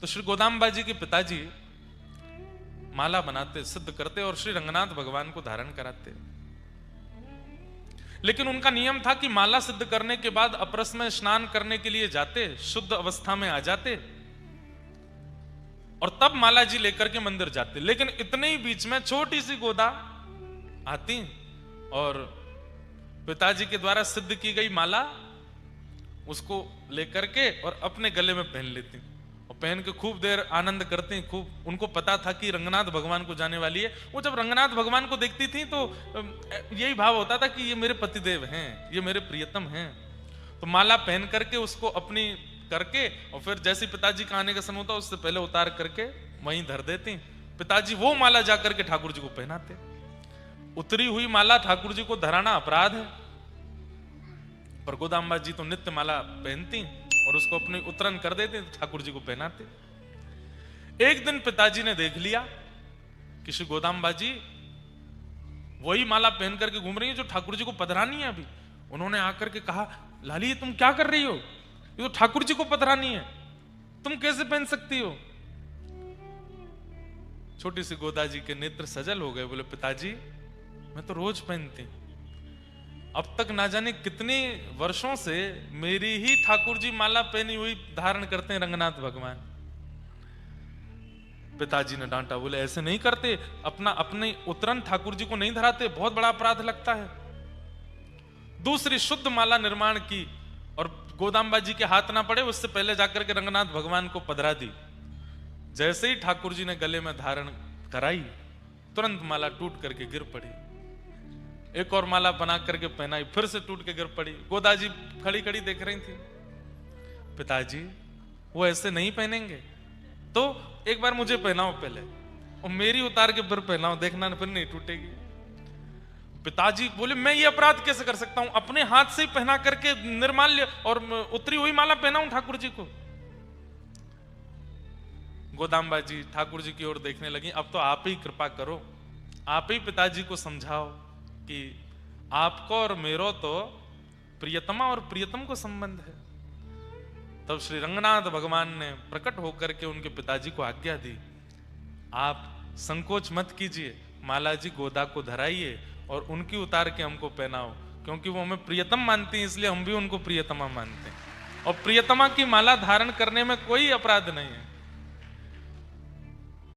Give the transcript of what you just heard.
तो श्री गोदाम्बा जी के पिताजी माला बनाते, सिद्ध करते और श्री रंगनाथ भगवान को धारण कराते। लेकिन उनका नियम था कि माला सिद्ध करने के बाद अपरस में स्नान करने के लिए जाते, शुद्ध अवस्था में आ जाते और तब माला जी लेकर के मंदिर जाते। लेकिन इतने ही बीच में छोटी सी गोदा आती और पिताजी के द्वारा सिद्ध की गई माला उसको लेकर के और अपने गले में पहन लेती और पहन के खूब देर आनंद करती। खूब उनको पता था कि रंगनाथ भगवान को जाने वाली है। वो जब रंगनाथ भगवान को देखती थी तो यही भाव होता था कि ये मेरे पतिदेव हैं, ये मेरे प्रियतम हैं। तो माला पहन करके उसको अपनी करके और फिर जैसे पिताजी का आने का समय होता उससे पहले उतार करके वहीं धर देती। पिताजी वो माला जाकर के ठाकुर जी को पहनाते। उतरी हुई माला ठाकुर जी को धराना अपराध है, पर गोदाम्बा जी तो नित्य माला पहनती और उसको अपनी उतरन कर देते, ठाकुर जी को पहनाते। एक दिन पिताजी ने देख लिया कि श्री गोदाम्बा जी वही माला पहन करके घूम रही है जो ठाकुर जी को पधरानी है अभी। उन्होंने आकर के कहा, लाली तुम क्या कर रही हो, ये तो ठाकुर जी को पधरानी है, तुम कैसे पहन सकती हो। छोटी सी गोदा जी के नेत्र सजल हो गए। बोले, पिताजी मैं तो रोज पहनती, अब तक ना जाने कितने वर्षों से मेरी ही ठाकुर जी माला पहनी हुई धारण करते हैं रंगनाथ भगवान। पिताजी ने डांटा, बोले ऐसे नहीं करते, अपने उतरन ठाकुर जी को नहीं धराते, बहुत बड़ा अपराध लगता है। दूसरी शुद्ध माला निर्माण की और गोदाम्बा जी के हाथ ना पड़े उससे पहले जाकर के रंगनाथ भगवान को पधरा दी। जैसे ही ठाकुर जी ने गले में धारण कराई तुरंत माला टूट करके गिर पड़ी। एक और माला बना करके पहनाई, फिर से टूट के गिर पड़ी। गोदा जी खड़ी खड़ी देख रही थी। पिताजी वो ऐसे नहीं पहनेंगे, तो एक बार मुझे पहनाओ पहले और मेरी उतार के फिर पहनाओ, देखना फिर नहीं टूटेगी। पिताजी बोले, मैं ये अपराध कैसे कर सकता हूं, अपने हाथ से ही पहना करके निर्माल्य और उतरी हुई माला पहनाऊं ठाकुर जी को। गोदाम्बा जी ठाकुर जी की ओर देखने लगी, अब तो आप ही कृपा करो, आप ही पिताजी को समझाओ कि आपको और मेरो तो प्रियतमा और प्रियतम को संबंध है। तब श्री रंगनाथ भगवान ने प्रकट होकर के उनके पिताजी को आज्ञा दी, आप संकोच मत कीजिए, माला जी गोदा को धराइए और उनकी उतार के हमको पहनाओ, क्योंकि वो हमें प्रियतम मानती हैं, इसलिए हम भी उनको प्रियतमा मानते हैं और प्रियतमा की माला धारण करने में कोई अपराध नहीं है।